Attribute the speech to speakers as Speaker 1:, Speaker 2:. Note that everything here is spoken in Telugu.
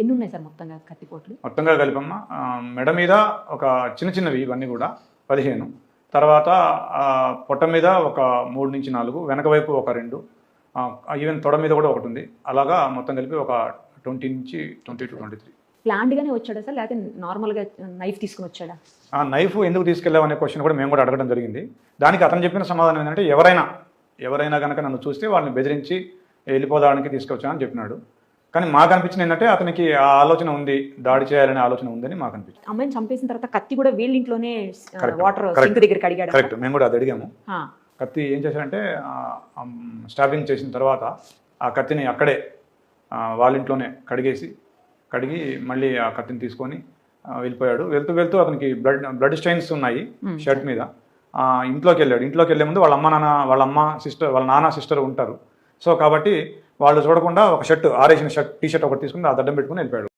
Speaker 1: ఎన్ని ఉన్నాయి సార్ మొత్తంగా కత్తిపోట్లు?
Speaker 2: మొత్తంగా కలిపమ్మ మెడ మీద ఒక చిన్నవి ఇవన్నీ కూడా 15, తర్వాత పొట్ట మీద ఒక 3 నుంచి 4, వెనక వైపు ఒక 2, ఈవెన్ తొడ మీద కూడా ఒకటి ఉంది. అలాగా మొత్తం కలిపి ఒక 20 నుంచి 20 to 23.
Speaker 1: ప్లాన్డ్గానే వచ్చాడా సార్, లేకపోతే నార్మల్గా నైఫ్ తీసుకుని వచ్చాడా?
Speaker 2: ఆ నైఫ్ ఎందుకు తీసుకెళ్ళావు అనే క్వశ్చన్ కూడా మేము కూడా అడగడం జరిగింది. దానికి అతను చెప్పిన సమాధానం ఏంటంటే ఎవరైనా కనుక నన్ను చూస్తే వాళ్ళని బెదిరించి వెళ్ళిపోదానికి తీసుకొచ్చానని చెప్పినాడు. కానీ మాకు అనిపించింది ఏంటంటే అతనికి ఆ ఆలోచన ఉంది, దాడి చేయాలనే ఆలోచన ఉందని మాకు అనిపించింది.
Speaker 1: అమ్మాయిని చంపేసిన తర్వాత కత్తి కూడా వీళ్ళ ఇంట్లోనే వాటర్ సింక్ దగ్గరికి అడిగాడు.
Speaker 2: కరెక్ట్, మేము కూడా అది అడిగాము. కత్తి ఏం చేశారంటే స్టాబింగ్ చేసిన తర్వాత ఆ కత్తిని అక్కడే వాళ్ళ ఇంట్లోనే కడిగి మళ్ళీ ఆ కత్తిని తీసుకొని వెళ్ళిపోయాడు. వెళ్తూ అతనికి బ్లడ్ స్టెయిన్స్ ఉన్నాయి షర్ట్ మీద. ఇంట్లోకి వెళ్ళే ముందు వాళ్ళ నాన్న సిస్టర్ ఉంటారు. సో కాబట్టి వాళ్ళు చూడకుండా ఒక షర్ట్, ఆరేసిన టీ షర్ట్ ఒకటి తీసుకుని ఆ దడ్డం పెట్టుకుని వెళ్ళిపోయాడు.